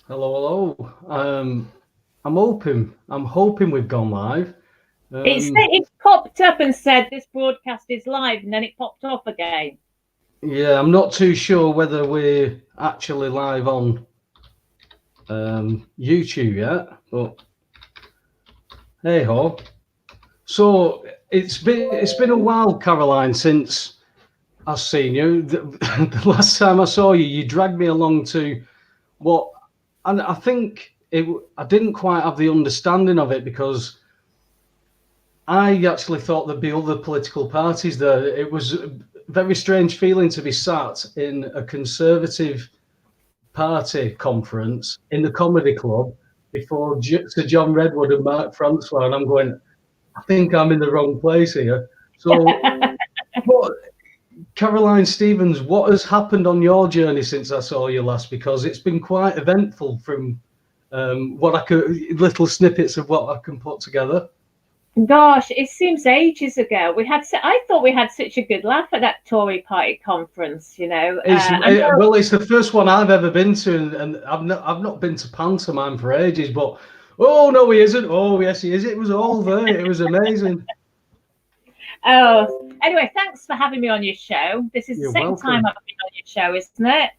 Hello, hello. I'm hoping we've gone live. It popped up and said this broadcast is live, and then it popped off again. Yeah, I'm not too sure whether we're actually live on YouTube yet, but hey ho. So it's been a while, Caroline, since I've seen you. The last time I saw you, you dragged me along to what, and I think I didn't quite have the understanding of it because I actually thought there'd be other political parties there. It was a very strange feeling to be sat in a Conservative Party conference in the Comedy Club before Sir John Redwood and Mark Francois, and I'm going, I think I'm in the wrong place here. So, what, Caroline Stevens, what has happened on your journey since I saw you last? Because it's been quite eventful from what I could, little snippets of what I can put together. Gosh, it seems ages ago. I thought we had such a good laugh at that Tory party conference. I know. Well, it's the first one I've ever been to, and I've not been to pantomime for ages. But oh no, he isn't. Oh yes, he is. It was all there. It was amazing. Oh, anyway, thanks for having me on your show. This is the You're second time welcome. I've been on your show, isn't it?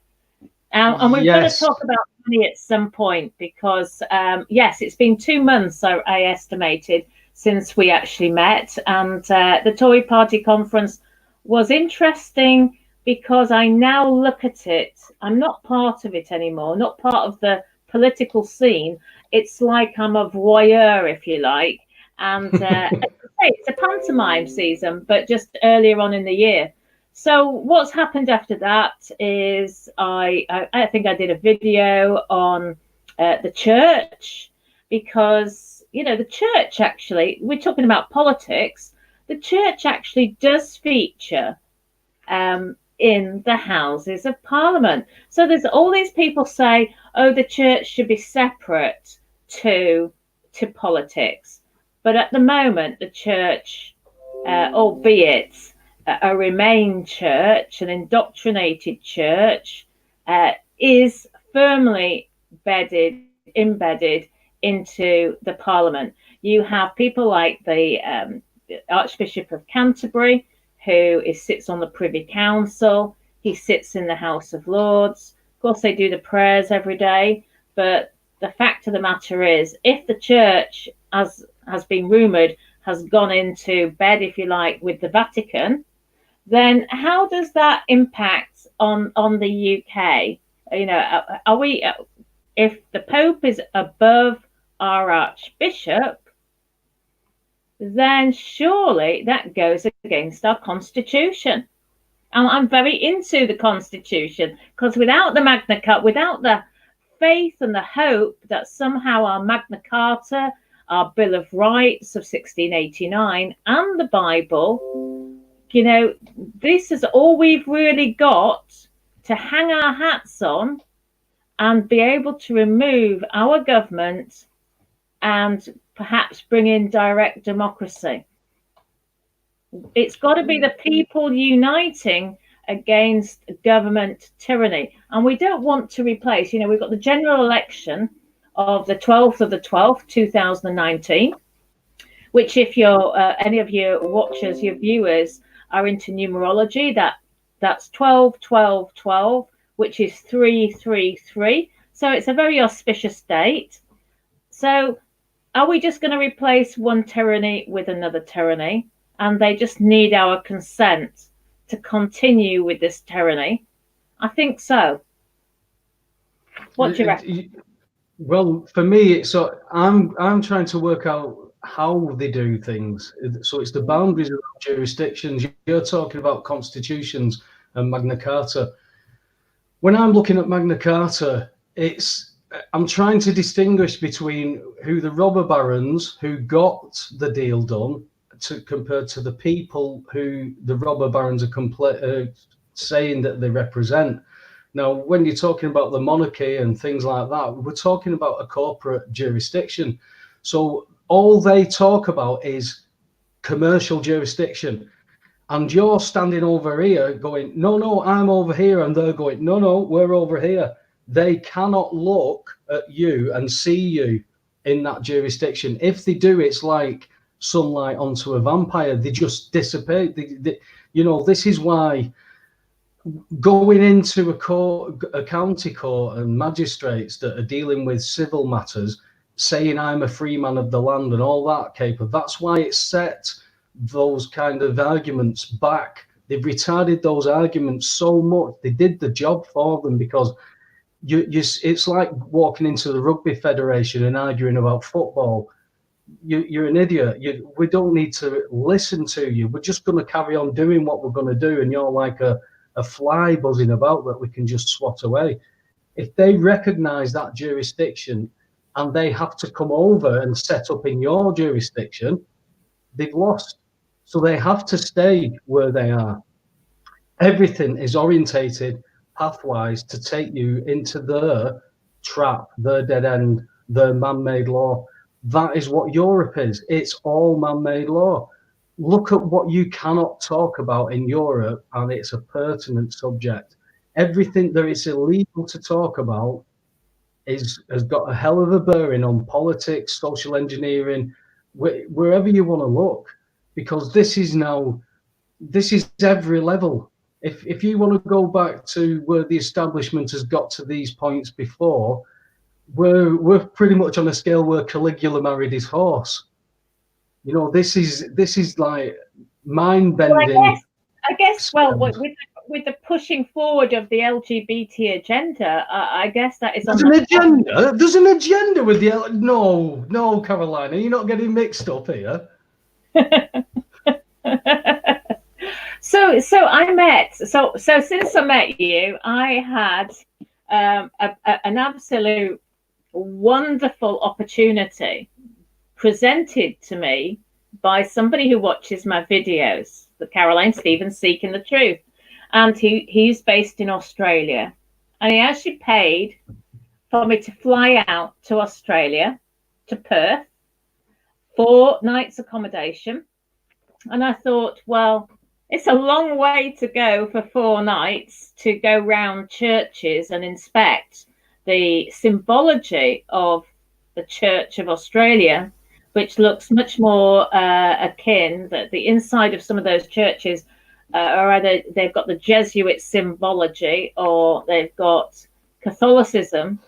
And we've got to Yes, talk about money at some point because, yes, it's been 2 months, I estimated, since we actually met. And the Tory Party conference was interesting because I now look at it. I'm not part of it anymore, not part of the political scene. It's like I'm a voyeur, if you like. And it's a pantomime season, but just earlier on in the year. So what's happened after that is I think I did a video on the church because the church actually, we're talking about politics. The church actually does feature in the Houses of Parliament. So there's all these people say, oh, the church should be separate to politics, but at the moment the church, albeit a Remain church, an indoctrinated church, is firmly embedded into the Parliament. You have people like the Archbishop of Canterbury, who sits on the Privy Council. He sits in the House of Lords. Of course, they do the prayers every day, but the fact of the matter is, if the church, as has been rumoured, has gone into bed, if you like, with the Vatican, then how does that impact on the UK? Are we, if the Pope is above our Archbishop, then surely that goes against our Constitution. And I'm very into the Constitution because without the Magna Carta, without the faith and the hope that somehow our Magna Carta, our Bill of Rights of 1689, and the Bible, this is all we've really got to hang our hats on and be able to remove our government and perhaps bring in direct democracy. It's got to be the people uniting against government tyranny. And we don't want to replace, we've got the general election of the 12th of the 12th, 2019, which if you're any of your watchers, your viewers are into numerology, that's 12, 12, 12, which is 333. So it's a very auspicious date. So are we just going to replace one tyranny with another tyranny? And they just need our consent to continue with this tyranny? I think so. What do you reckon? well, for me, I'm trying to work out how they do things. So it's the boundaries of jurisdictions. You're talking about constitutions and Magna Carta. When I'm looking at Magna Carta, I'm trying to distinguish between who the robber barons who got the deal done compared to the people who the robber barons are saying that they represent. Now, when you're talking about the monarchy and things like that, we're talking about a corporate jurisdiction. So all they talk about is commercial jurisdiction. And you're standing over here going, no, I'm over here. And they're going, no, we're over here. they cannot look at you and see you in that jurisdiction. If they do, it's like sunlight onto a vampire. They just dissipate. This is why going into a county court and magistrates that are dealing with civil matters, saying I'm a free man of the land and all that caper, that's why it set those kind of arguments back. They've retarded those arguments so much. They did the job for them, because it's like walking into the Rugby Federation and arguing about football. You're an idiot. We don't need to listen to you. We're just going to carry on doing what we're going to do, and you're like a fly buzzing about that we can just swat away. If they recognise that jurisdiction and they have to come over and set up in your jurisdiction, they've lost. So they have to stay where they are. Everything is orientated pathwise to take you into their trap, their dead end, their man-made law. That is what Europe is. It's all man-made law. Look at what you cannot talk about in Europe, and it's a pertinent subject. Everything that is illegal to talk about has got a hell of a bearing on politics, social engineering, wherever you want to look, because this is every level. If you want to go back to where the establishment has got to these points before, we're pretty much on a scale where Caligula married his horse. This is like mind-bending. Well, I guess. Well, with the pushing forward of the LGBT agenda, I guess that is. There's an agenda. There's an agenda with the no, Carolina, you're not getting mixed up here. So since I met you, I had an absolute wonderful opportunity presented to me by somebody who watches my videos, the Caroline Stevens Seeking the Truth, and he's based in Australia, and he actually paid for me to fly out to Australia, to Perth, 4 nights accommodation. And I thought, well, it's a long way to go for 4 nights to go round churches and inspect the symbology of the Church of Australia, which looks much more akin, that the inside of some of those churches are either they've got the Jesuit symbology or they've got Catholicism,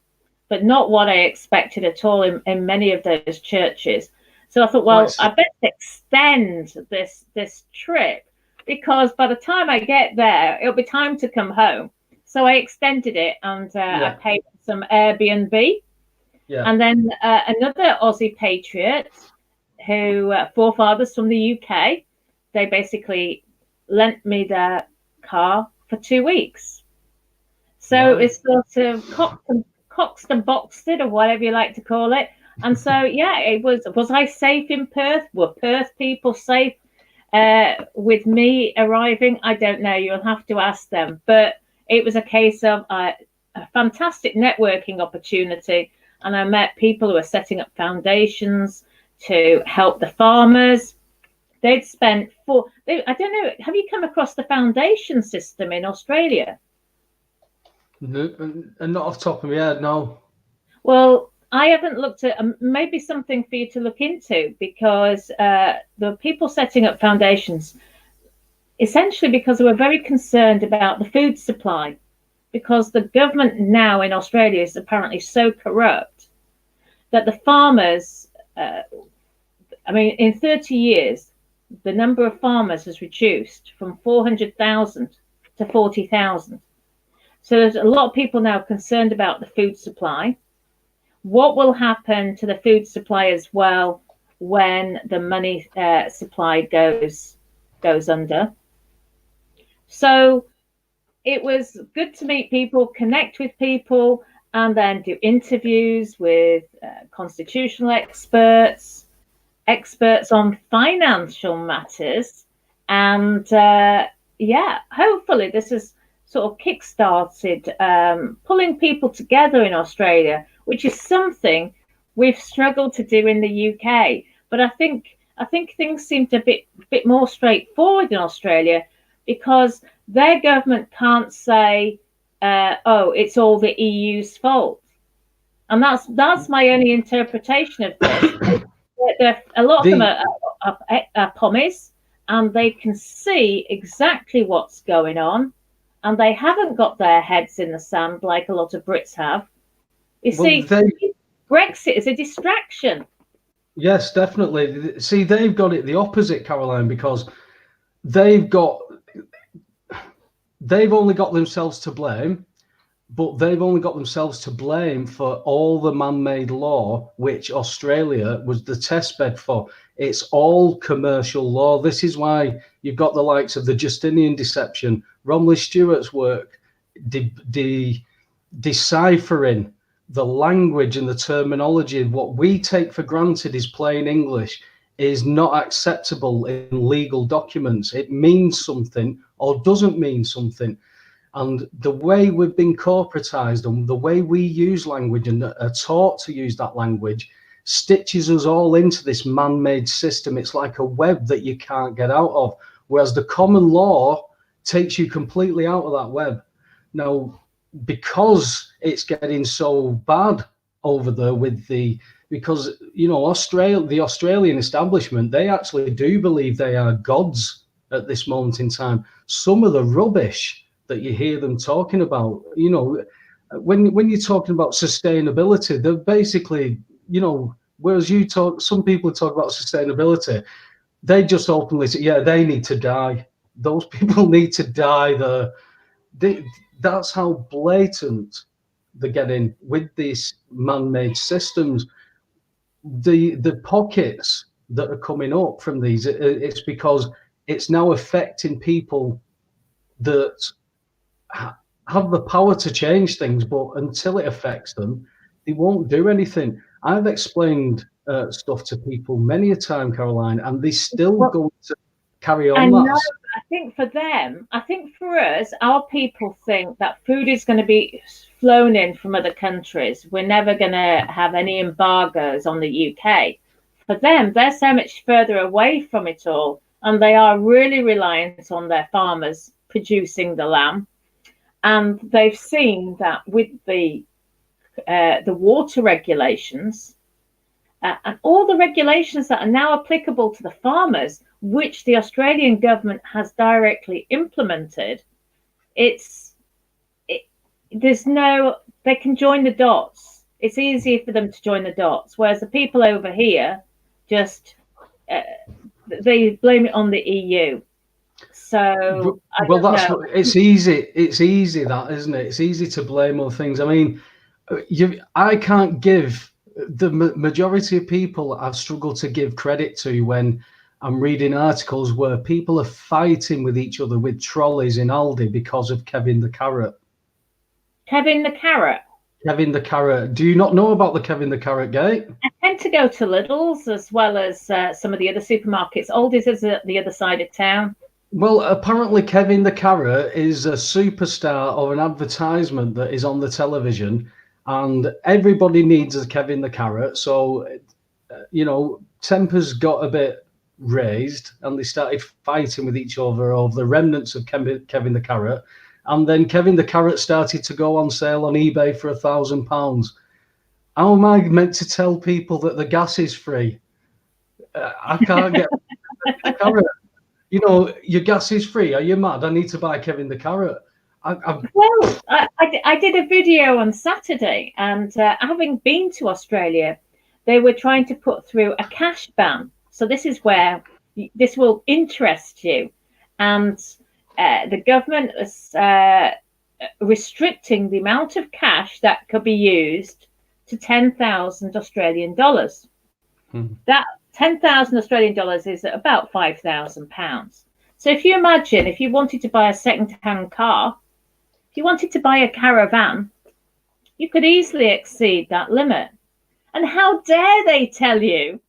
but not what I expected at all in many of those churches. So I thought, well, I better extend this trip, because by the time I get there, it'll be time to come home. So I extended it, and I paid for some Airbnb. Yeah. And then another Aussie patriot, who forefathers from the UK, they basically lent me their car for 2 weeks. So it's sort of coxed and boxed it, or whatever you like to call it. And so, yeah, it was I safe in Perth? Were Perth people safe with me arriving? I don't know. You'll have to ask them. But it was a case of a fantastic networking opportunity. And I met people who are setting up foundations to help the farmers. They'd spent I don't know, have you come across the foundation system in Australia? No, not off the top of my head, no. Well, I haven't looked at, maybe something for you to look into, because the people setting up foundations, essentially because they were very concerned about the food supply, because the government now in Australia is apparently so corrupt that the farmers, in 30 years, the number of farmers has reduced from 400,000 to 40,000. So there's a lot of people now concerned about the food supply. What will happen to the food supply as well when the money supply goes under? So it was good to meet people, connect with people, and then do interviews with constitutional experts on financial matters. And hopefully this has sort of kick-started pulling people together in Australia, which is something we've struggled to do in the UK. But I think things seem to be a bit more straightforward in Australia, because their government can't say oh, it's all the EU's fault. And that's my only interpretation of this. A lot of them are pommies, and they can see exactly what's going on, and they haven't got their heads in the sand like a lot of Brits have. You see, Brexit is a distraction. Yes, definitely. See, they've got it the opposite, Caroline, because they've only got themselves to blame, but they've only got themselves to blame for all the man-made law, which Australia was the testbed for. It's all commercial law. This is why you've got the likes of the Justinian deception, Romilly Stewart's work, deciphering the language and the terminology. What we take for granted is plain English is not acceptable in legal documents. It means something or doesn't mean something. And the way we've been corporatized and the way we use language and are taught to use that language stitches us all into this man-made system. It's like a web that you can't get out of, whereas the common law takes you completely out of that web. Now, because it's getting so bad over there because, you know, the Australian establishment, they actually do believe they are gods at this moment in time. Some of the rubbish that you hear them talking about, you know, when you're talking about sustainability, they're basically, you know, whereas some people talk about sustainability, they just openly say, yeah, they need to die. Those people need to die. That's how blatant they're getting with these man-made systems. The pockets that are coming up from these, it's because it's now affecting people that have the power to change things, but until it affects them, they won't do anything. I've explained stuff to people many a time, Caroline, and they still go to carry on. I think for them, I think for us, our people think that food is going to be flown in from other countries. We're never going to have any embargoes on the UK. For them, they're so much further away from it all, and they are really reliant on their farmers producing the lamb. And they've seen that with the water regulations and all the regulations that are now applicable to the farmers, which the Australian government has directly implemented, they can join the dots. It's easier for them to join the dots, whereas the people over here just they blame it on the EU. So it's easy. It's easy, that, isn't it? It's easy to blame other things. I mean, I can't give the majority of people I've struggled to give credit to when I'm reading articles where people are fighting with each other with trolleys in Aldi because of Kevin the Carrot. Kevin the Carrot? Kevin the Carrot. Do you not know about the Kevin the Carrot gate? I tend to go to Lidl's as well as some of the other supermarkets. Aldi's is at the other side of town. Well, apparently Kevin the Carrot is a superstar or an advertisement that is on the television, and everybody needs a Kevin the Carrot. So, you know, tempers got a bit raised and they started fighting with each other over the remnants of Kevin the Carrot. And then Kevin the Carrot started to go on sale on eBay for £1,000. How am I meant to tell people that the gas is free? I can't get the carrot. You know, your gas is free. Are you mad? I need to buy Kevin the Carrot. I did a video on Saturday, and having been to Australia, they were trying to put through a cash ban. So this is where this will interest you. And the government is restricting the amount of cash that could be used to 10,000 Australian dollars. That 10,000 Australian dollars is about £5,000. So if you imagine, if you wanted to buy a second-hand car, if you wanted to buy a caravan, you could easily exceed that limit. And how dare they tell you,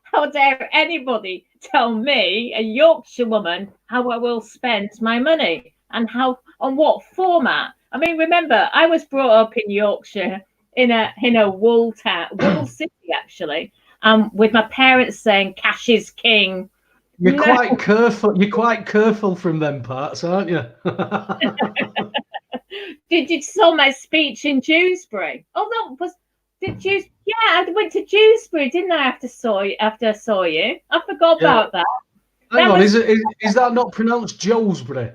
how dare anybody tell me, a Yorkshire woman, how I will spend my money and how, on what format? I mean, remember, I was brought up in Yorkshire in a wool city, actually. With my parents saying cash is king. You're quite careful. You're quite careful from them parts, aren't you? Did you saw my speech in Dewsbury? Oh, that was did you? Yeah, I went to Dewsbury, didn't I? After I saw you, I forgot Yeah. about that. Hang That on, was is that not pronounced Jolesbury?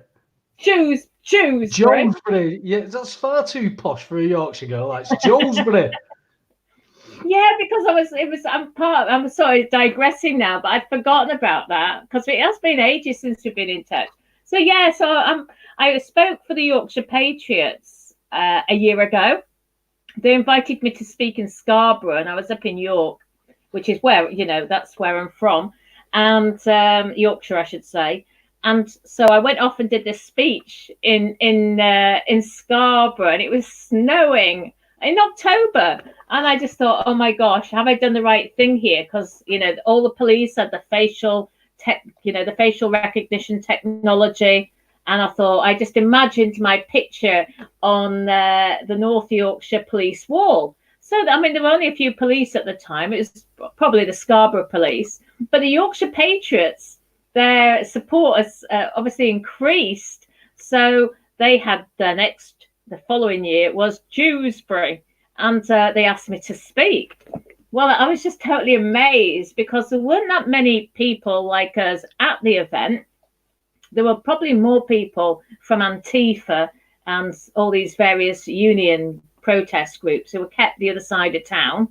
Dewsbury. Jolesbury. Yeah, that's far too posh for a Yorkshire girl. That's Jolesbury. Yeah, because I'm sorry, digressing now, but I'd forgotten about that because it has been ages since we've been in touch. So yeah, I spoke for the Yorkshire Patriots a year ago. They invited me to speak in Scarborough, and I was up in York, which is where that's where I'm from, and Yorkshire, I should say. And so I went off and did this speech in Scarborough, and it was snowing in October. And I just thought, oh my gosh, have I done the right thing here? Because all the police had the the facial recognition technology, and I thought I just imagined my picture on the North Yorkshire police wall. So I mean, there were only a few police at the time. It was probably the Scarborough police, but the Yorkshire Patriots, their support has obviously increased. So they had the following year was Dewsbury, and they asked me to speak. Well, I was just totally amazed because there weren't that many people like us at the event. There were probably more people from Antifa and all these various union protest groups who were kept the other side of town.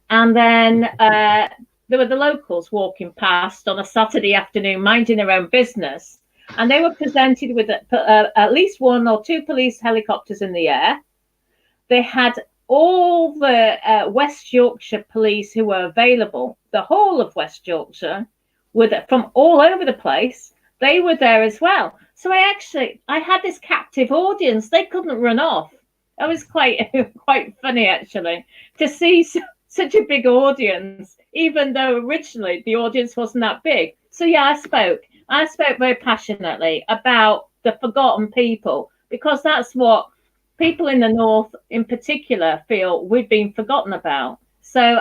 And then there were the locals walking past on a Saturday afternoon, minding their own business. And they were presented with at least one or two police helicopters in the air. They had all the West Yorkshire police who were available, the whole of West Yorkshire, from all over the place. They were there as well. So I had this captive audience. They couldn't run off. That was quite funny, actually, to see such a big audience, even though originally the audience wasn't that big. So yeah, I spoke very passionately about the forgotten people, because that's what people in the North in particular feel we've been forgotten about. So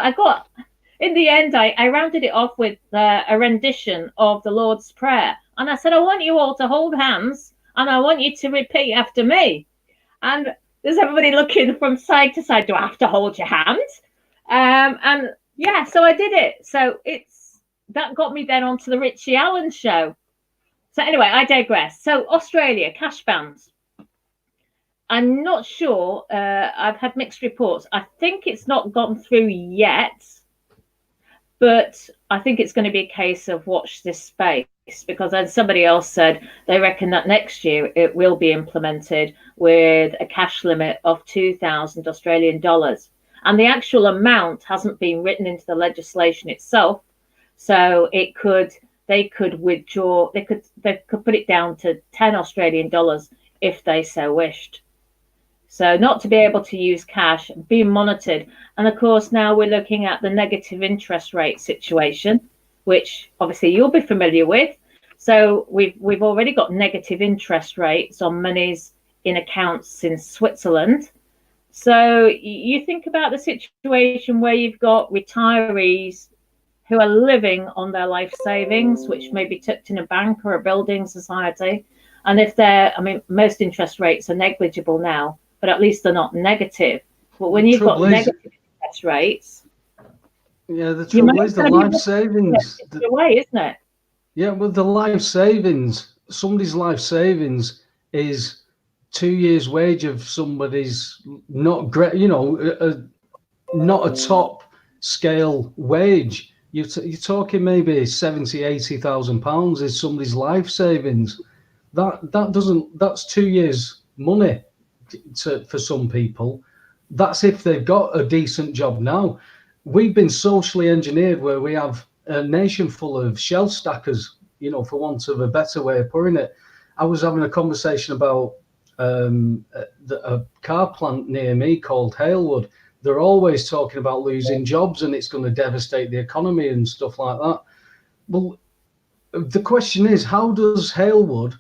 in the end, I rounded it off with a rendition of the Lord's Prayer. And I said, I want you all to hold hands and I want you to repeat after me. And there's everybody looking from side to side. Do I have to hold your hand? And yeah, so I did it. So that got me then onto the Richie Allen show. So anyway, I digress. So Australia, cash bans. I'm not sure. I've had mixed reports. I think it's not gone through yet, but I think it's going to be a case of watch this space, because then somebody else said they reckon that next year it will be implemented with a cash limit of 2,000 Australian dollars. And the actual amount hasn't been written into the legislation itself. So they could withdraw, they could put it down to 10 Australian dollars if they so wished. So not to be able to use cash, being monitored. And of course, now we're looking at the negative interest rate situation, which obviously you'll be familiar with. So we've already got negative interest rates on monies in accounts in Switzerland. So you think about the situation where you've got retirees who are living on their life savings, which may be tucked in a bank or a building society. And most interest rates are negligible now, but at least they're not negative. But when you've got negative interest rates, yeah, the trouble is the life savings. It's the way, isn't it? Yeah, well, the life savings, somebody's life savings is 2 years' wage of somebody's not great, not a top scale wage. You're talking maybe 70, 80,000 pounds is somebody's life savings. That's 2 years' money for some people. That's if they've got a decent job now. We've been socially engineered where we have a nation full of shelf stackers, for want of a better way of putting it. I was having a conversation about a car plant near me called Halewood. They're always talking about losing jobs and it's going to devastate the economy and stuff like that. Well, the question is, how does Halewood,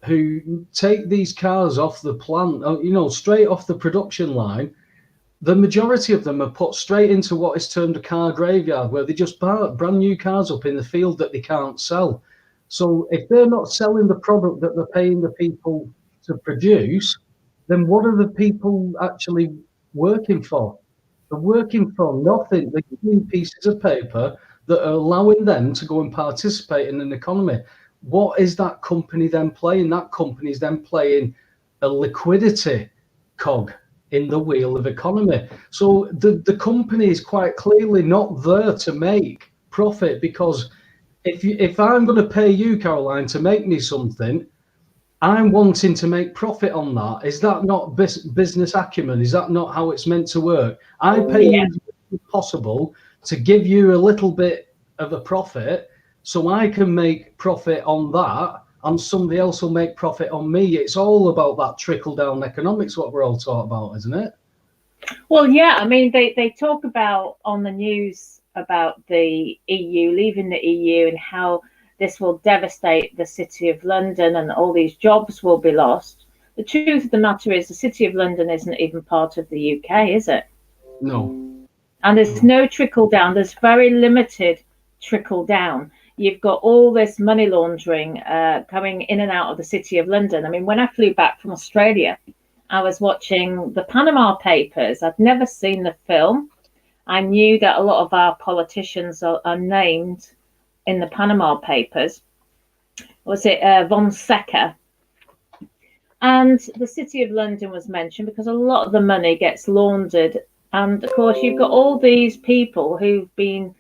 who take these cars off the plant, straight off the production line, the majority of them are put straight into what is termed a car graveyard, where they just park brand new cars up in the field that they can't sell. So if they're not selling the product that they're paying the people to produce, then what are the people actually working for? They're working for nothing. They're giving pieces of paper that are allowing them to go and participate in an economy. What is that company then playing? That company is then playing a liquidity cog in the wheel of economy. So the company is quite clearly not there to make profit, because if I'm going to pay you, Caroline, to make me something, I'm wanting to make profit on that. Is that not business acumen? Is that not how it's meant to work? I pay you as much as possible to give you a little bit of a profit so I can make profit on that, and somebody else will make profit on me. It's all about that trickle down economics, what we're all taught about, isn't it? Well, yeah, I mean, they talk about on the news about the EU, leaving the EU, and how this will devastate the City of London and all these jobs will be lost. The truth of the matter is the City of London isn't even part of the UK, is it? No. And there's no trickle down. There's very limited trickle down. You've got all this money laundering coming in and out of the City of London. I mean, when I flew back from Australia, I was watching the Panama Papers. I'd never seen the film. I knew that a lot of our politicians are named in the Panama Papers. Was it Fonseca? And the City of London was mentioned because a lot of the money gets laundered. And of course, you've got all these people who've been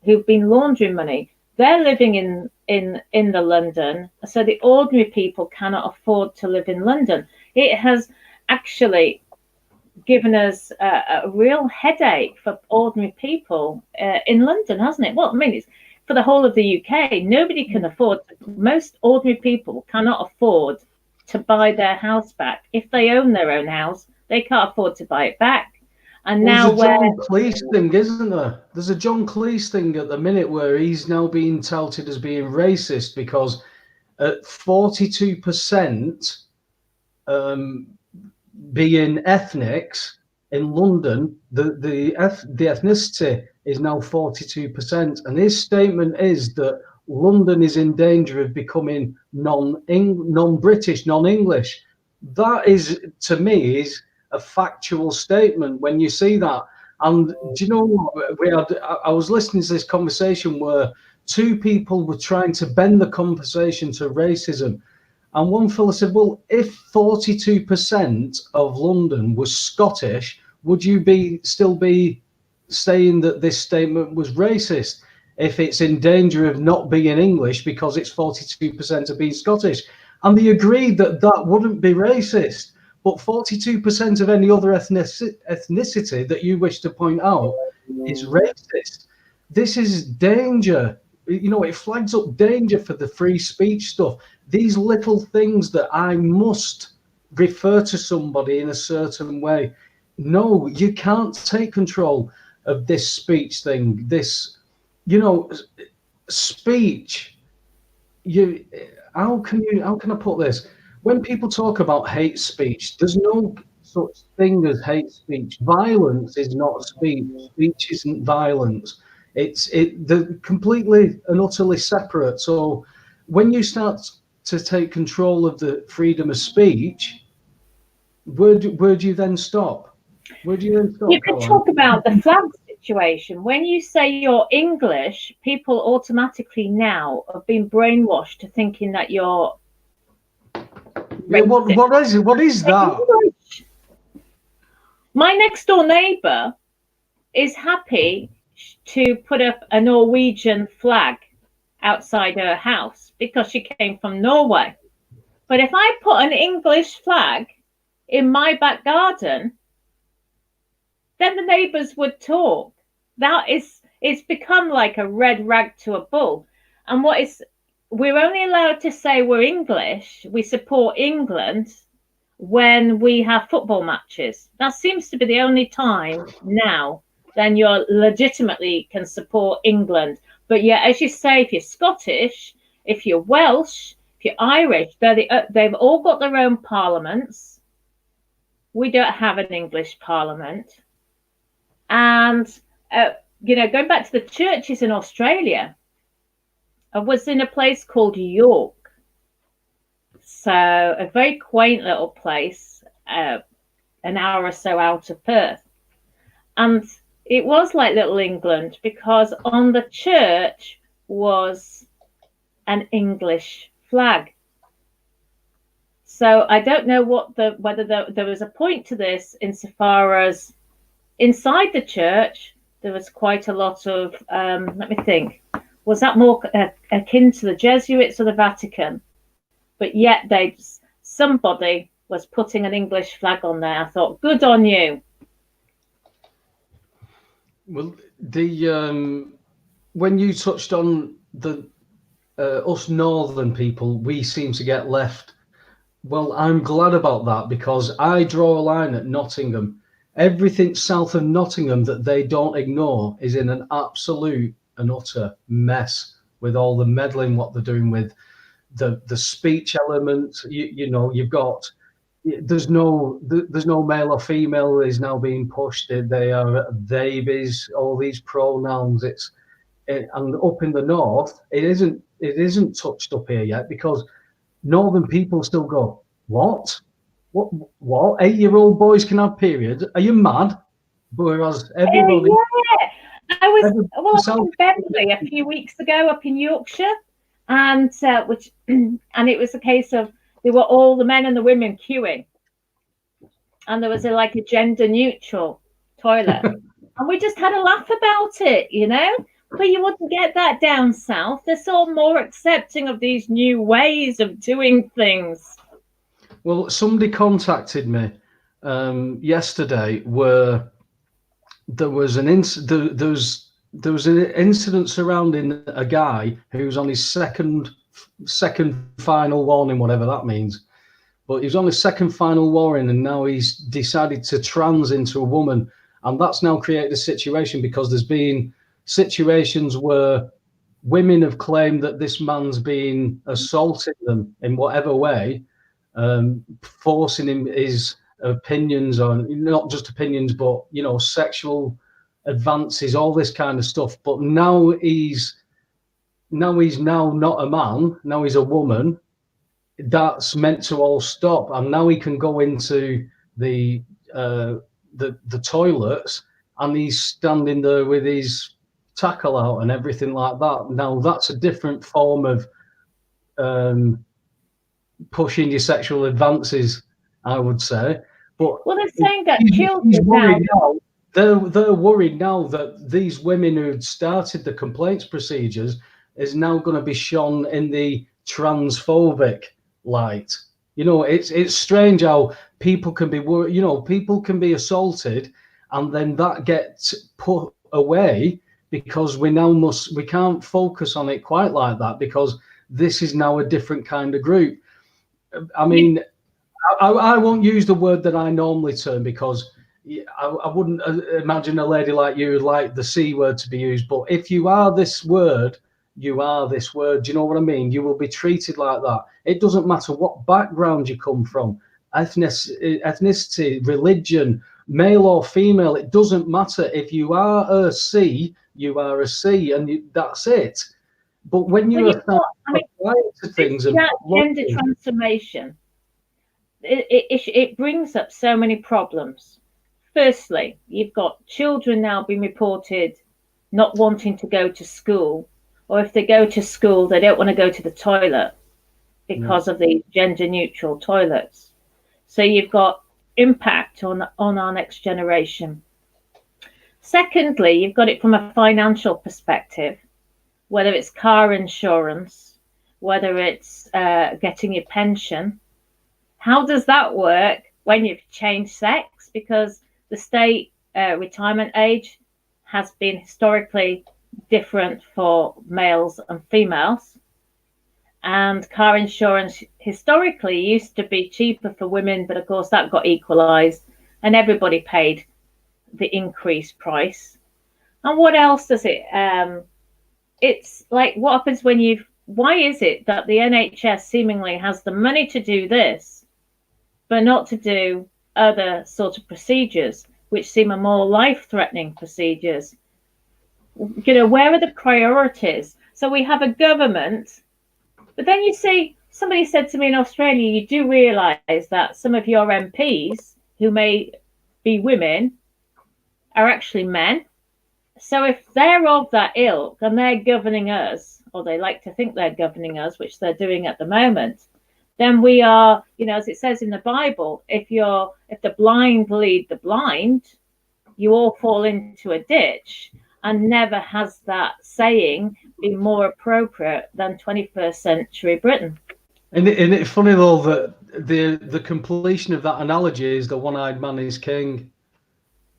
laundering money. They're living in the London, so the ordinary people cannot afford to live in London. It has actually given us a real headache for ordinary people in London, hasn't it? Well, I mean, it's for the whole of the UK. Nobody can afford. Most ordinary people cannot afford to buy their house back. If they own their own house, they can't afford to buy it back. And now there's a John Cleese thing, isn't there? There's a John Cleese thing at the minute where he's now being touted as being racist because at 42% being ethnics in London, the ethnicity is now 42%, and his statement is that London is in danger of becoming non-British, non-English. That is, to me, is a factual statement when you see that. And do you know what? I was listening to this conversation where two people were trying to bend the conversation to racism. And one fellow said, well, if 42% of London was Scottish, would you still be saying that this statement was racist if it's in danger of not being English because it's 42% of being Scottish? And they agreed that that wouldn't be racist. But 42% of any other ethnicity that you wish to point out is racist. This is danger. You know, it flags up danger for the free speech stuff. These little things that I must refer to somebody in a certain way. No, you can't take control of this speech thing. This, you know, speech. How can I put this? When people talk about hate speech, there's no such thing as hate speech. Violence is not speech. Speech isn't violence. They're completely and utterly separate. So when you start to take control of the freedom of speech, where do you then stop? Where do you then stop? You could talk about the flag situation. When you say you're English, people automatically now have been brainwashed to thinking that you're yeah, what is that? English. My next door neighbour is happy to put up a Norwegian flag outside her house because she came from Norway. But if I put an English flag in my back garden, then the neighbours would talk. It's become like a red rag to a bull. And we're only allowed to say we're English, we support England when we have football matches. That seems to be the only time now then you legitimately can support England. But yeah, as you say, if you're Scottish, if you're Welsh, if you're Irish, they've all got their own parliaments. We don't have an English parliament. And, going back to the churches in Australia, I was in a place called York. So a very quaint little place. an hour or so out of Perth. And it was like Little England, because on the church was an English flag. So I don't know whether there was a point to this, insofar as inside the church there was quite a lot of, let me think, was that more akin to the Jesuits or the Vatican? But yet somebody was putting an English flag on there. I thought, good on you. Well, when you touched on the us northern people, we seem to get left. Well, I'm glad about that, because I draw a line at Nottingham. Everything south of Nottingham that they don't ignore is in an absolute and utter mess, with all the meddling what they're doing with the speech element. You know, you've got, there's no male or female is now being pushed. They are babies, all these pronouns. And up in the north, it isn't touched up here yet, because northern people still go, what 8-year-old boys can have periods? Are you mad? Whereas everybody, I was in Beverley a few weeks ago up in Yorkshire, and and it was a case of there were all the men and the women queuing, and there was a gender neutral toilet, and we just had a laugh about it, you know. But you wouldn't get that down south. They're so more accepting of these new ways of doing things. Well, somebody contacted me yesterday where there was an incident surrounding a guy who was on his second final warning, whatever that means. But he was on his second final warning, and now he's decided to trans into a woman, and that's now created a situation, because there's been situations where women have claimed that this man's been assaulting them in whatever way, forcing him his opinions on, not just opinions, but, you know, sexual advances, all this kind of stuff. But now he's not a man, now he's a woman. That's meant to all stop, and now he can go into the toilets, and he's standing there with his tackle out and everything like that. Now that's a different form of pushing your sexual advances, I would say. But well, they're saying that children now, they're worried now that these women who had started the complaints procedures is now going to be shone in the transphobic light. You know, it's strange how people can be worried. You know, people can be assaulted, and then that gets put away, because we can't focus on it quite like that, because this is now a different kind of group. I mean, I won't use the word that I normally term, because I wouldn't imagine a lady like you would like the C word to be used. But if you are this word, you are this word. Do you know what I mean? You will be treated like that. It doesn't matter what background you come from, ethnicity, religion, male or female. It doesn't matter. If you are a C, you are a C, and that's it. But when you are applying to things, and gender transformation, it brings up so many problems. Firstly, you've got children now being reported not wanting to go to school, or if they go to school, they don't want to go to the toilet because of the gender neutral toilets. So you've got impact on our next generation. Secondly, you've got it from a financial perspective, whether it's car insurance, whether it's getting your pension. How does that work when you've changed sex? Because the state retirement age has been historically different for males and females. And car insurance historically used to be cheaper for women, but of course that got equalised and everybody paid the increased price. And what else does it? It's like, what happens when why is it that the NHS seemingly has the money to do this, but not to do other sort of procedures, which seem a more life-threatening procedures? You know, where are the priorities? So we have a government, but then you see somebody said to me in Australia, you do realise that some of your MPs who may be women are actually men. So if they're of that ilk and they're governing us, or they like to think they're governing us, which they're doing at the moment, then we are, you know, as it says in the Bible, if the blind lead the blind, you all fall into a ditch. And never has that saying been more appropriate than 21st century Britain. And it's funny though that the completion of that analogy is the one-eyed man is king,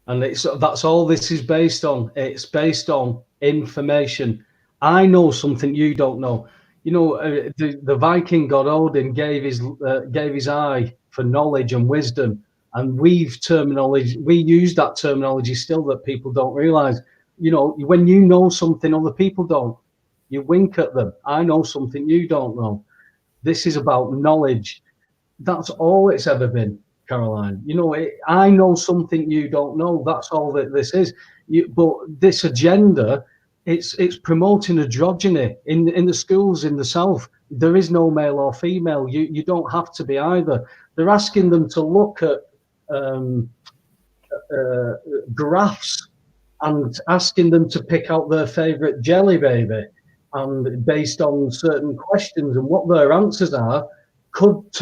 and that's all this is based on. It's based on information. I know something you don't know. You know, the Viking god Odin gave his eye for knowledge and wisdom, and we use that terminology still that people don't realize. You know, when you know something other people don't, you wink at them. I know something you don't know. This is about knowledge. That's all it's ever been, Caroline. You know, I know something you don't know. That's all that this is. But this agenda, it's promoting androgyny in the schools in the South. There is no male or female. You don't have to be either. They're asking them to look at graphs and asking them to pick out their favorite jelly baby, and based on certain questions and what their answers are, could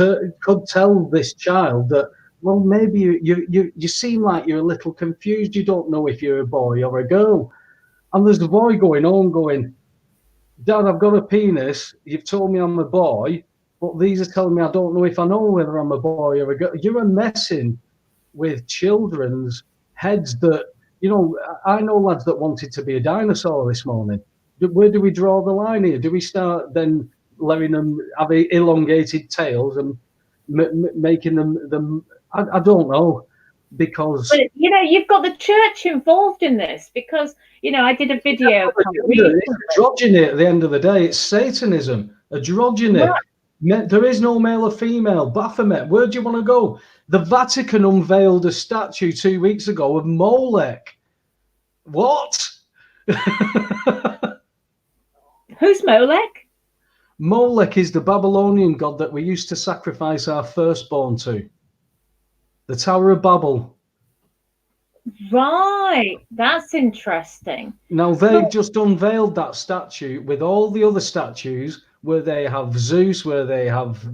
tell this child that, well, maybe you seem like you're a little confused. You don't know if you're a boy or a girl. And there's the boy going on going, Dad, I've got a penis. You've told me I'm a boy, but these are telling me I don't know if I know whether I'm a boy or a girl. You're messing with children's heads that, you know, I know lads that wanted to be a dinosaur this morning. Where do we draw the line here? Do we start then letting them have elongated tails and making them? I don't know, because. But, you know, you've got the church involved in this, because, you know, I did a video. It's androgyny at the end of the day. It's Satanism, androgyny. Right. There is no male or female. Baphomet, where do you want to go? The Vatican unveiled a statue 2 weeks ago of Molech. What? Who's Molech? Molech is the Babylonian god that we used to sacrifice our firstborn to. The Tower of Babel. Right, that's interesting. Now they've just unveiled that statue with all the other statues where they have Zeus, where they have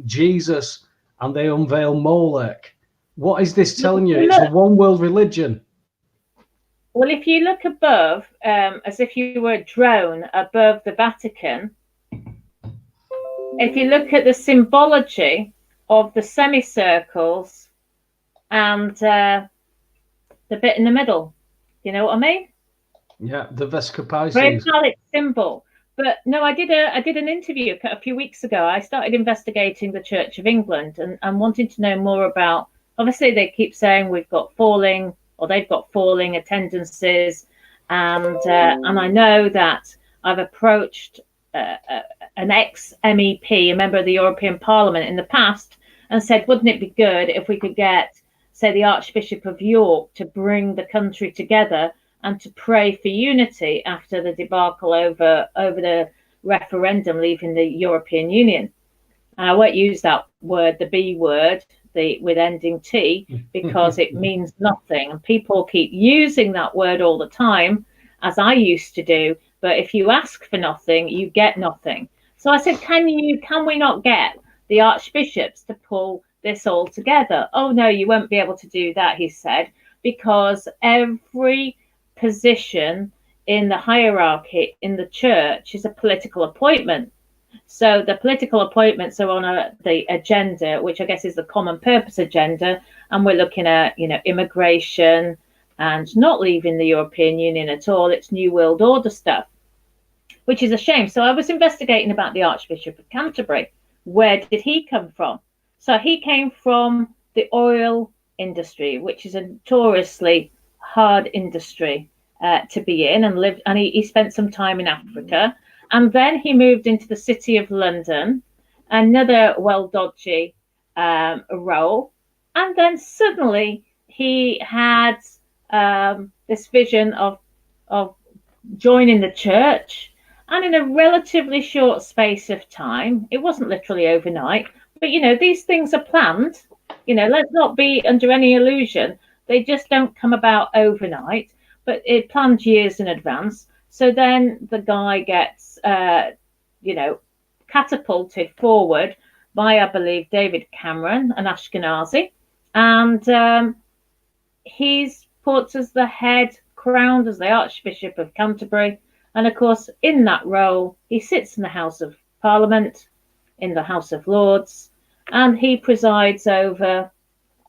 Jesus, and they unveil Molech. What is this telling you? It's a one world religion. Well, if you look above, as if you were a drone above the Vatican, if you look at the symbology of the semicircles and the bit in the middle, you know what I mean? Yeah, the Vesca Pisces. Very Phallic symbol. But no, I did an interview a few weeks ago. I started investigating the Church of England and wanting to know more about. Obviously, they keep saying they've got falling attendances, and I know that I've approached an ex-MEP, a member of the European Parliament, in the past, and said, wouldn't it be good if we could get, say, the Archbishop of York to bring the country together and to pray for unity after the debacle over the referendum leaving the European Union. And I won't use that word, the B word, with ending T, because it means nothing. And people keep using that word all the time, as I used to do. But if you ask for nothing, you get nothing. So I said, can we not get the archbishops to pull this all together? Oh, no, you won't be able to do that, he said, because every position in the hierarchy in the church is a political appointment. So the political appointments are on the agenda, which I guess is the common purpose agenda, and we're looking at, you know, immigration and not leaving the European Union at all. It's New World Order stuff, which is a shame. So I was investigating about the Archbishop of Canterbury. Where did he come from? So he came from the oil industry, which is a notoriously hard industry to be in, and he spent some time in Africa, and then he moved into the City of London, another dodgy role, and then suddenly he had this vision of joining the church, And in a relatively short space of time, it wasn't literally overnight, but these things are planned. Let's not be under any illusion. They just don't come about overnight, but it planned years in advance. So then the guy gets, catapulted forward by, I believe, David Cameron, an Ashkenazi, and he's put as the head, crowned as the Archbishop of Canterbury. And of course, in that role, he sits in the House of Parliament, in the House of Lords, and he presides over,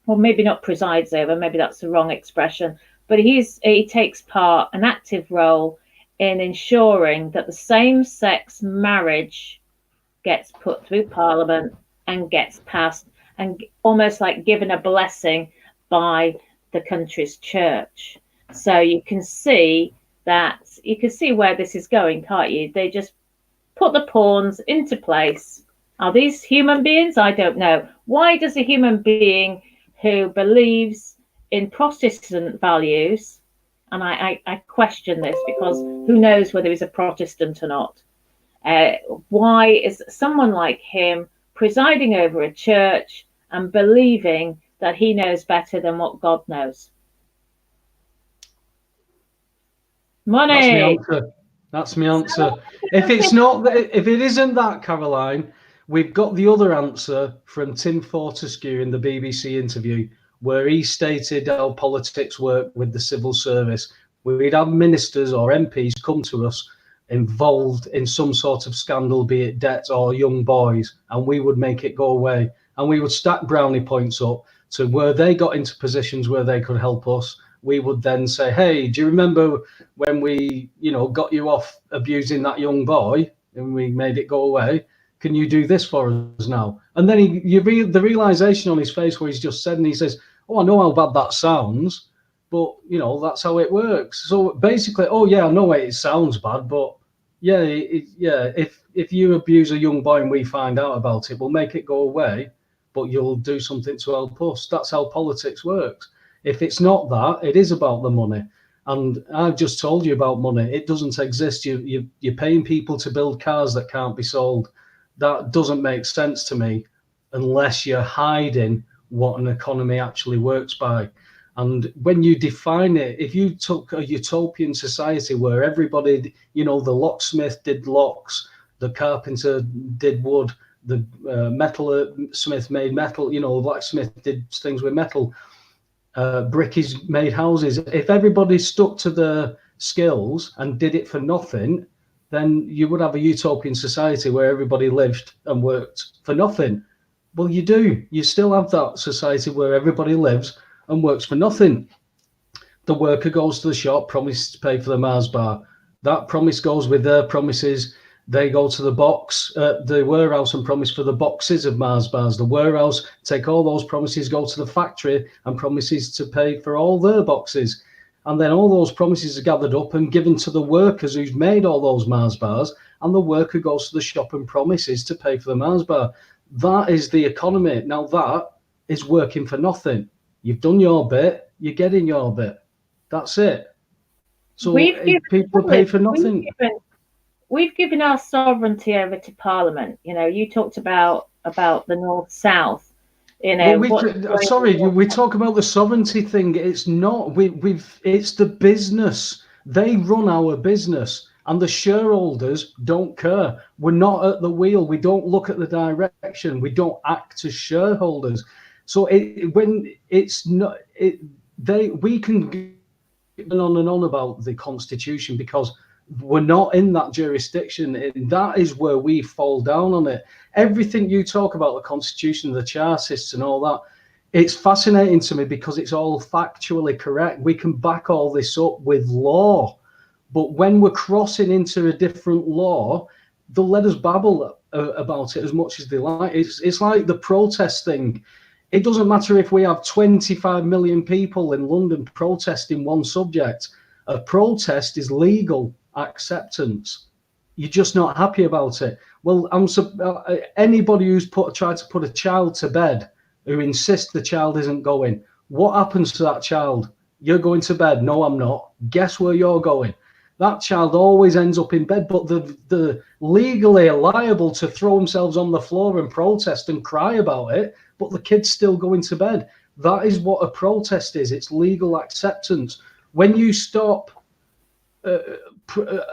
or maybe not presides over, maybe that's the wrong expression, but he takes part, an active role in ensuring that the same-sex marriage gets put through Parliament and gets passed, and almost like given a blessing by the country's church. So you can see where this is going, can't you? They just put the pawns into place. Are these human beings? I don't know. Why does a human being who believes in Protestant values, and I question this because who knows whether he's a Protestant or not, why is someone like him presiding over a church and believing that he knows better than what God knows? Money. That's my answer. If it isn't that, Caroline, we've got the other answer from Tim Fortescue in the BBC interview, where he stated how politics work with the civil service. We'd have ministers or MPs come to us involved in some sort of scandal, be it debt or young boys, and we would make it go away. And we would stack brownie points up to where they got into positions where they could help us. We would then say, hey, do you remember when we, got you off abusing that young boy and we made it go away? Can you do this for us now? And then the realization on his face where he's just said, and he says, oh, I know how bad that sounds, but, that's how it works. So basically, oh, yeah, I know it sounds bad, but yeah, if you abuse a young boy and we find out about it, we'll make it go away, but you'll do something to help us. That's how politics works. If it's not that, it is about the money. And I've just told you about money. It doesn't exist. You're paying people to build cars that can't be sold. That doesn't make sense to me unless you're hiding what an economy actually works by. And when you define it, if you took a utopian society where everybody, the locksmith did locks, the carpenter did wood, the metalsmith made metal, the blacksmith did things with metal, brickies made houses. If everybody stuck to their skills and did it for nothing, then you would have a utopian society where everybody lived and worked for nothing. Well, you do. You still have that society where everybody lives and works for nothing. The worker goes to the shop, promises to pay for the Mars bar. That promise goes with their promises. They go to the warehouse and promise for the boxes of Mars bars. The warehouse take all those promises, go to the factory and promises to pay for all their boxes. And then all those promises are gathered up and given to the workers who's made all those Mars bars. And the worker goes to the shop and promises to pay for the Mars bar. That is the economy. Now that is working for nothing. You've done your bit, you're getting your bit. That's it. So people pay for nothing. We've given our sovereignty over to Parliament. You talked about the North-South. We talk about the sovereignty thing. It's not. It's the business. They run our business, and the shareholders don't care. We're not at the wheel. We don't look at the direction. We don't act as shareholders. So we can go on and on about the Constitution because we're not in that jurisdiction. And that is where we fall down on it. Everything you talk about, the Constitution, the Chartists and all that, it's fascinating to me because it's all factually correct. We can back all this up with law. But when we're crossing into a different law, they'll let us babble about it as much as they like. It's like the protest thing. It doesn't matter if we have 25 million people in London protesting one subject. A protest is legal acceptance. You're just not happy about it. Well, anybody who's tried to put a child to bed who insists the child isn't going, what happens to that child? You're going to bed. No, I'm not. Guess where you're going? There's 25 million people in London protesting one subject. A protest is legal acceptance. You just not happy about it. Well, anybody who's tried to put a child to bed who insists the child isn't going, what happens to that child? You're going to bed. No, I'm not. Guess where you're going? that child always ends up in bed, but they're legally liable to throw themselves on the floor and protest and cry about it, but the kid's still going to bed. That is what a protest is. It's legal acceptance. When you stop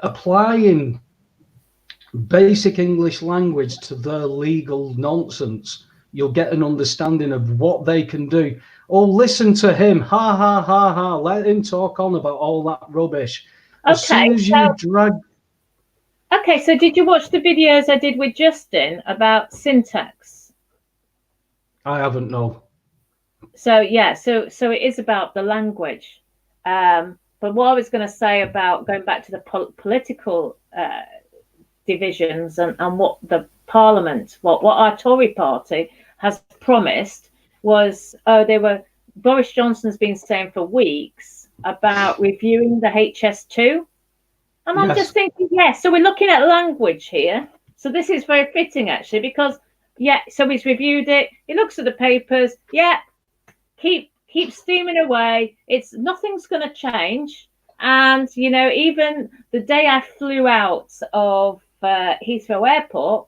applying basic English language to their legal nonsense, you'll get an understanding of what they can do. Oh, listen to him. Ha, ha, ha, ha. Let him talk on about all that rubbish. As soon as you drag... Okay, so did you watch the videos I did with Justin about syntax? I haven't, no. So, yeah, so it is about the language. But what I was going to say about going back to the political divisions and what the Parliament, what our Tory party has promised was, Boris Johnson's been saying for weeks about reviewing the HS2. And I'm just thinking, yes, so we're looking at language here. So this is very fitting, actually, because, yeah, so he's reviewed it. He looks at the papers. Yeah, keep steaming away. Nothing's going to change. And, you know, even the day I flew out of Heathrow Airport,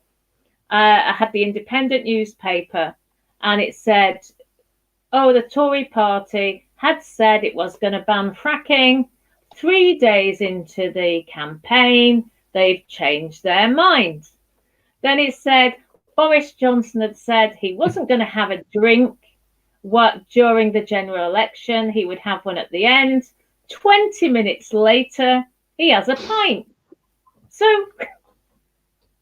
I had the Independent newspaper, and it said, oh, the Tory party had said it was going to ban fracking. 3 days into the campaign, they've changed their mind. Then it said Boris Johnson had said he wasn't going to have a drink during the general election. He would have one at the end. 20 minutes later, he has a pint. So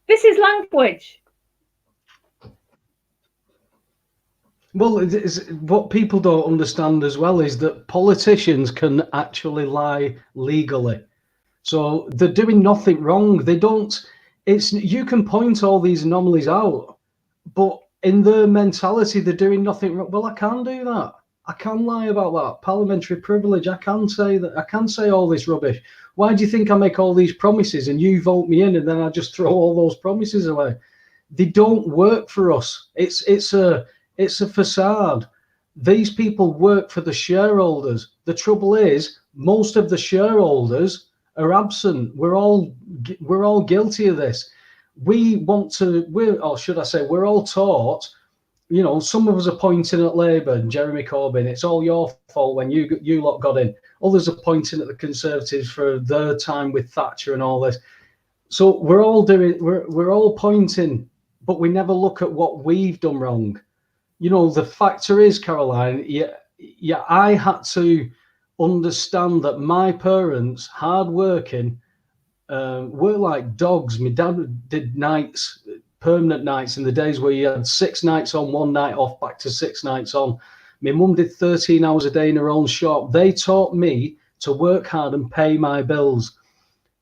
this is language. Well, what people don't understand as well is that politicians can actually lie legally. So they're doing nothing wrong. They don't. You can point all these anomalies out, but in their mentality, they're doing nothing wrong. Well, I can do that. I can lie about that. Parliamentary privilege. I can say that. I can say all this rubbish. Why do you think I make all these promises and you vote me in and then I just throw all those promises away? They don't work for us. It's a facade. These people work for the shareholders. The trouble is, most of the shareholders are absent. We're all guilty of this. We're all taught. You know, some of us are pointing at Labour and Jeremy Corbyn. It's all your fault when you lot got in. Others are pointing at the Conservatives for their time with Thatcher and all this. So we're all pointing, but we never look at what we've done wrong. You know, the factor is, Caroline, yeah, I had to understand that my parents, hardworking, were like dogs. My dad did nights, permanent nights, in the days where you had 6 nights on, 1 night off, back to 6 nights on. My mum did 13 hours a day in her own shop. They taught me to work hard and pay my bills.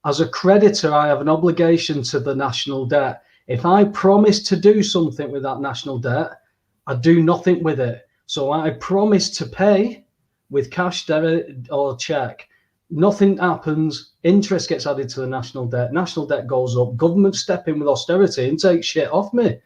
As a creditor, I have an obligation to the national debt. If I promise to do something with that national debt, I do nothing with it. So I promise to pay with cash, debit or check. Nothing happens. Interest gets added to the national debt. National debt goes up. Government step in with austerity and take shit off me.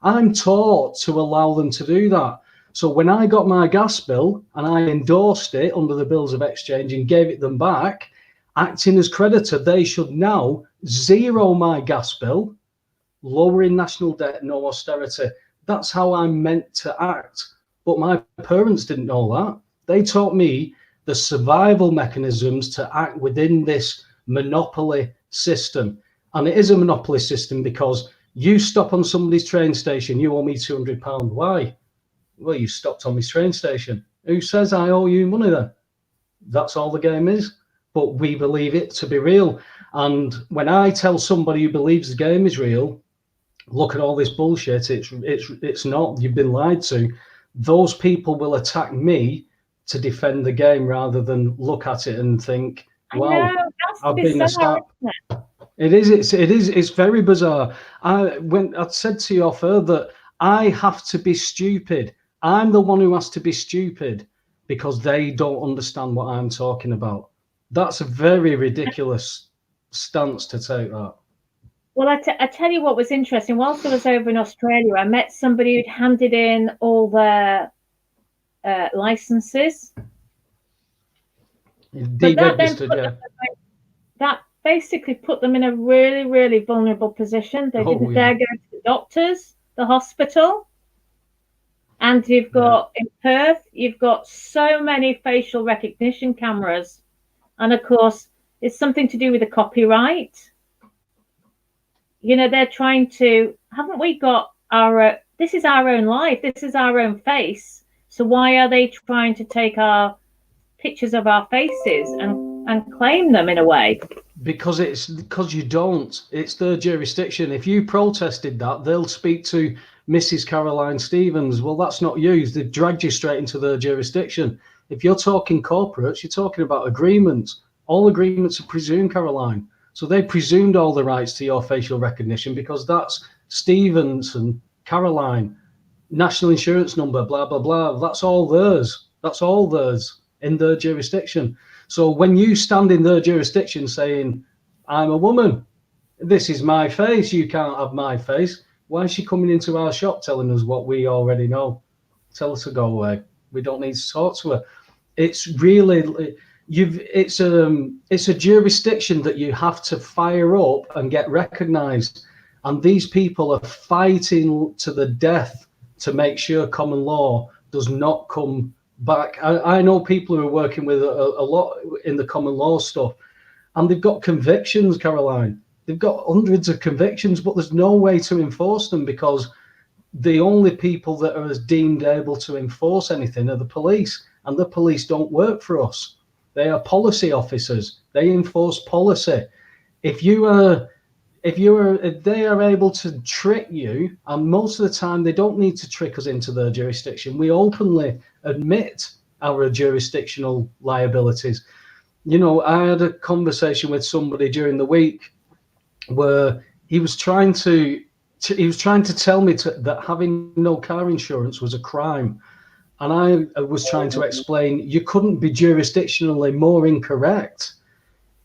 I'm taught to allow them to do that. So when I got my gas bill and I endorsed it under the bills of exchange and gave it them back, acting as creditor, they should now zero my gas bill, lowering national debt, no austerity. That's how I'm meant to act. But my parents didn't know that. They taught me the survival mechanisms to act within this monopoly system. And it is a monopoly system because you stop on somebody's train station, you owe me £200. Why? Well, you stopped on my train station. Who says I owe you money then? That's all the game is. But we believe it to be real. And when I tell somebody who believes the game is real, look at all this bullshit, it's not, you've been lied to, those people will attack me to defend the game rather than look at it and think, wow, I've been a sap. It's very bizarre. When I said to you off air that I have to be stupid. I'm the one who has to be stupid because they don't understand what I'm talking about. That's a very ridiculous stance to take, that. Well, I tell you what was interesting. Whilst I was over in Australia, I met somebody who'd handed in all their licenses. Deregistered, yeah. That basically put them in a really, really vulnerable position. They didn't dare go to the doctors, the hospital. And you've got in Perth, you've got so many facial recognition cameras. And of course, it's something to do with the copyright. You know, they're trying to, haven't we got our, this is our own life, this is our own face. So why are they trying to take our pictures of our faces and claim them in a way? Because you don't. It's their jurisdiction. If you protested that, they'll speak to Mrs. Caroline Stevens. Well, that's not you. They've dragged you straight into their jurisdiction. If you're talking corporates, you're talking about agreements. All agreements are presumed, Caroline. So they presumed all the rights to your facial recognition because that's Stevens and Caroline, national insurance number, blah, blah, blah. That's all theirs. That's all theirs in their jurisdiction. So when you stand in their jurisdiction saying, I'm a woman, this is my face, you can't have my face, why is she coming into our shop telling us what we already know? Tell her to go away. We don't need to talk to her. It's really, it's a jurisdiction that you have to fire up and get recognised. And these people are fighting to the death to make sure common law does not come back. I know people who are working with a lot in the common law stuff, and they've got convictions, Caroline. They've got hundreds of convictions, but there's no way to enforce them because the only people that are deemed able to enforce anything are the police, and the police don't work for us. They are policy officers. They enforce policy. If they are able to trick you, and most of the time they don't need to trick us into their jurisdiction. We openly admit our jurisdictional liabilities. You know, I had a conversation with somebody during the week where he was trying to tell me that having no car insurance was a crime. And I was trying to explain you couldn't be jurisdictionally more incorrect.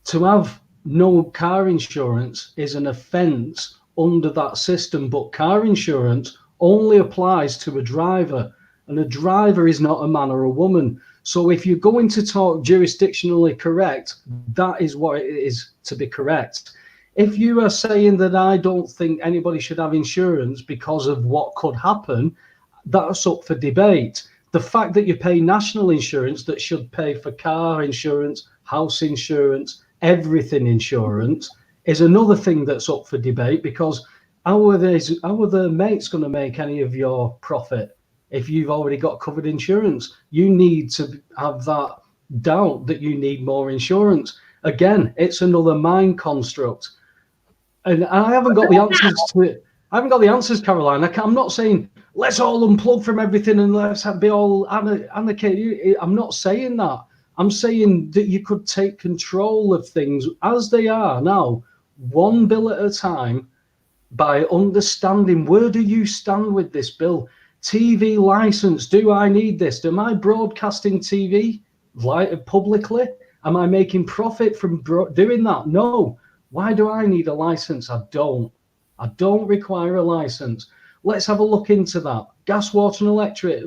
To have no car insurance is an offence under that system, but car insurance only applies to a driver, and a driver is not a man or a woman. So if you're going to talk jurisdictionally correct, that is what it is to be correct. If you are saying that I don't think anybody should have insurance because of what could happen, that's up for debate. The fact that you pay national insurance that should pay for car insurance, house insurance, everything insurance is another thing that's up for debate, because how are the mates going to make any of your profit if you've already got covered insurance? You need to have that doubt that you need more insurance. Again, it's another mind construct. And I haven't got the answers to it. I haven't got the answers, Caroline. I'm not saying let's all unplug from everything and let's be all anarchy. I'm not saying that. I'm saying that you could take control of things as they are now, one bill at a time, by understanding where do you stand with this bill? TV license, do I need this? Am I broadcasting TV publicly? Am I making profit from doing that? No. Why do I need a license? I don't require a license. Let's have a look into that. Gas, water and electric.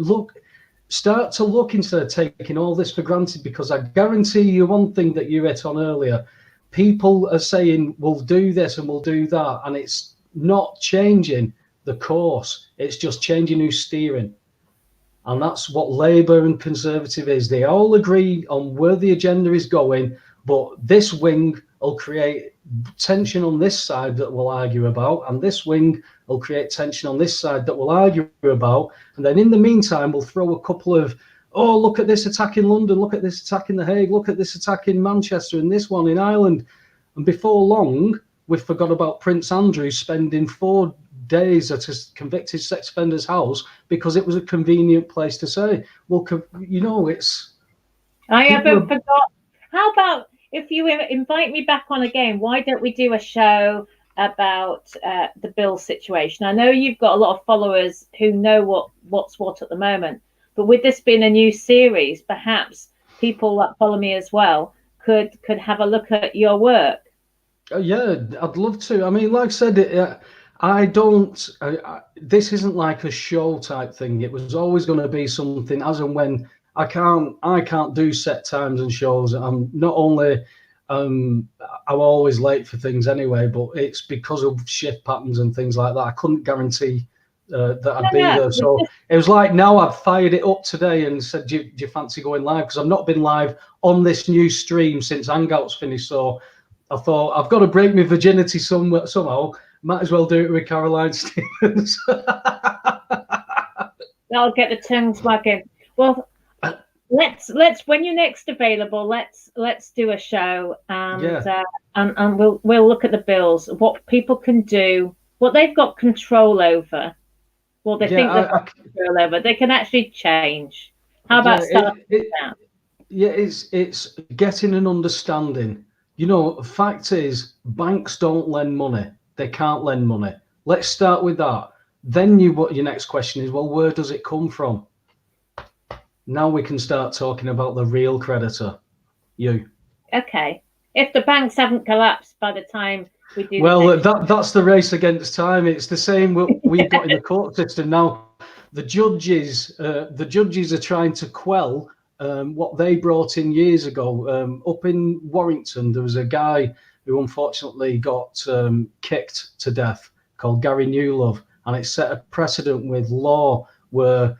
Start to look instead of taking all this for granted, because I guarantee you one thing that you hit on earlier. People are saying, we'll do this and we'll do that. And it's not changing the course. It's just changing who's steering. And that's what Labour and Conservative is. They all agree on where the agenda is going, but this wing will create tension on this side that we'll argue about, and this wing will create tension on this side that we'll argue about. And then in the meantime, we'll throw a couple of, oh, look at this attack in London, look at this attack in The Hague, look at this attack in Manchester and this one in Ireland. And before long, we've forgot about Prince Andrew spending 4 days at a convicted sex offender's house because it was a convenient place to say, well, you know, it's... I haven't forgot. How about if you invite me back on again, why don't we do a show about the bill situation? I know you've got a lot of followers who know what's what at the moment, but with this being a new series, perhaps people that follow me as well could have a look at your work. Yeah, I'd love to. I mean, like I said, this isn't like a show type thing. It was always going to be something as and when. I can't do set times and shows. I'm not only I'm always late for things anyway, but it's because of shift patterns and things like that. I couldn't guarantee that I'd be there. So it was like, now I've fired it up today and said, do you fancy going live? Because I've not been live on this new stream since Hangout's finished. So I thought, I've got to break my virginity somehow. Might as well do it with Caroline Stevens. I'll get the tongues wagging. Well, let's when you're next available, let's do a show, and we'll look at the bills, what people can do, what they've got control over, what they think they've got control over. They can actually change. How about starting that? Yeah, it's getting an understanding. You know, fact is, banks don't lend money. They can't lend money. Let's start with that. Then what your next question is, well, where does it come from? Now we can start talking about the real creditor, you. Okay. If the banks haven't collapsed by the time we do. Well, that's the race against time. It's the same we've got in the court system now. The judges are trying to quell what they brought in years ago. Up in Warrington, there was a guy who unfortunately got kicked to death called Gary Newlove, and it set a precedent with law where,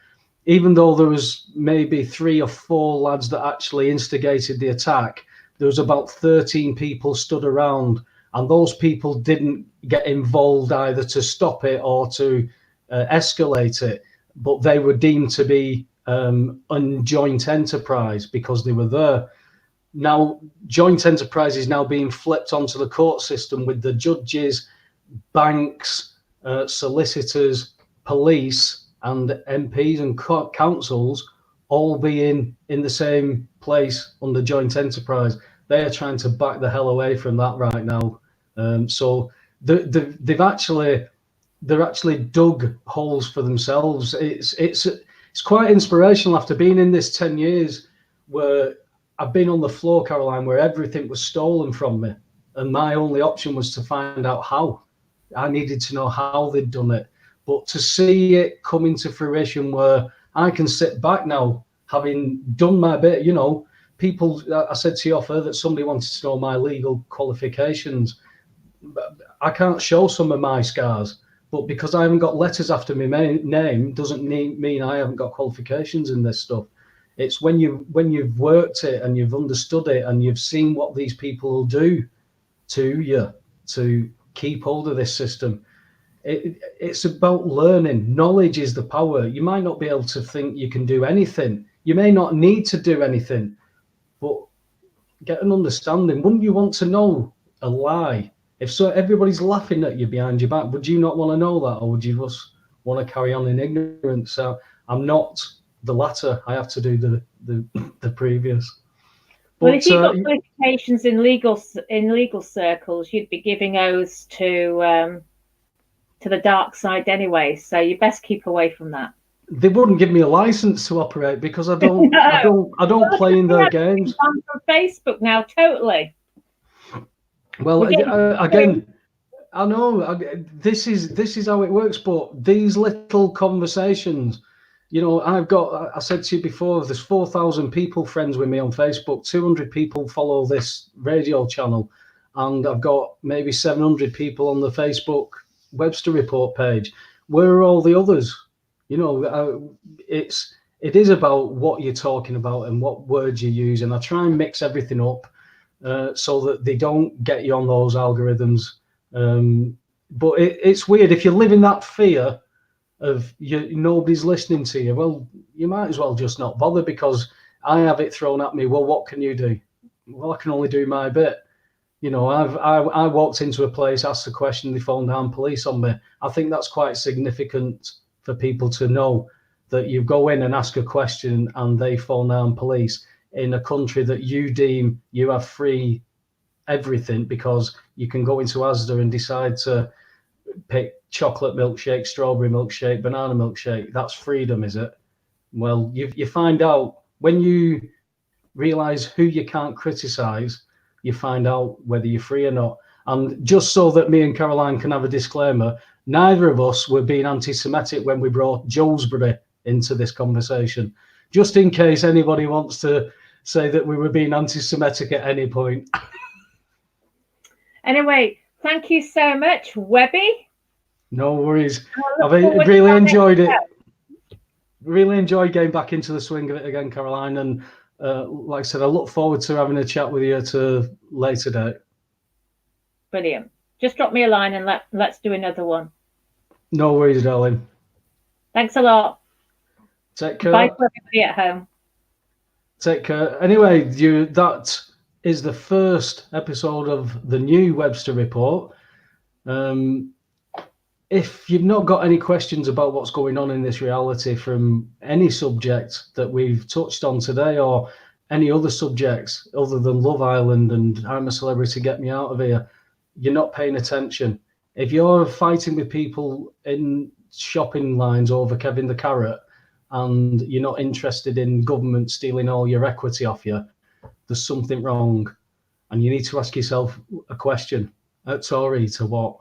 even though there was maybe 3 or 4 lads that actually instigated the attack, there was about 13 people stood around, and those people didn't get involved either to stop it or to escalate it, but they were deemed to be on joint enterprise because they were there. Now, joint enterprise is now being flipped onto the court system with the judges, banks, solicitors, police, and MPs and councils all being in the same place under joint enterprise. They are trying to back the hell away from that right now. So they're actually dug holes for themselves. It's quite inspirational after being in this 10 years where I've been on the floor, Caroline, where everything was stolen from me, and my only option was to find out how. I needed to know how they'd done it. But to see it come into fruition where I can sit back now, having done my bit, you know, people, I said to you off air that somebody wanted to know my legal qualifications. I can't show some of my scars, but because I haven't got letters after my name doesn't mean I haven't got qualifications in this stuff. It's when you've worked it and you've understood it and you've seen what these people will do to you to keep hold of this system. It's about learning. Knowledge is the power. You might not be able to think you can do anything. You may not need to do anything, but get an understanding. Wouldn't you want to know a lie? If so, everybody's laughing at you behind your back. Would you not want to know that, or would you just want to carry on in ignorance? So I'm not the latter. I have to do the previous. Well, if you've got qualifications in legal circles, you'd be giving oaths to the dark side anyway. So you best keep away from that. They wouldn't give me a license to operate because I don't no. I don't play in their games. On Facebook now, totally. Well, again, I know this is how it works, but these little conversations, you know, I said to you before, there's 4,000 people friends with me on Facebook, 200 people follow this radio channel, and I've got maybe 700 people on the Facebook Webster Report page. Where are all the others? You know, it is about what you're talking about and what words you use, and I try and mix everything up so that they don't get you on those algorithms. But it's weird if you live in that fear of nobody's listening to you. Well, you might as well just not bother, because I have it thrown at me. Well, what can you do? Well, I can only do my bit. You know, I walked into a place, asked a question, they phoned down police on me. I think that's quite significant for people to know, that you go in and ask a question and they phone down police in a country that you deem you have free everything, because you can go into Asda and decide to pick chocolate milkshake, strawberry milkshake, banana milkshake. That's freedom, is it? Well, you find out when you realize who you can't criticize, you find out whether you're free or not. And just so that me and Caroline can have a disclaimer, neither of us were being anti-Semitic when we brought Joesbury into this conversation, just in case anybody wants to say that we were being anti-Semitic at any point. Anyway, thank you so much, Webby. No worries. I I've look forward to really our next enjoyed it. chat. Really enjoyed getting back into the swing of it again, Caroline. And like I said, I look forward to having a chat with you at a later date. Brilliant. Just drop me a line and let's do another one. No worries, darling. Thanks a lot. Take care. Bye to everybody at home. Take care. Anyway, that is the first episode of the new Webster Report. If you've not got any questions about what's going on in this reality from any subject that we've touched on today, or any other subjects other than Love Island and I'm a Celebrity, Get Me Out of Here, you're not paying attention. If you're fighting with people in shopping lines over Kevin the Carrot and you're not interested in government stealing all your equity off you, there's something wrong. And you need to ask yourself a question. At Tory, to what?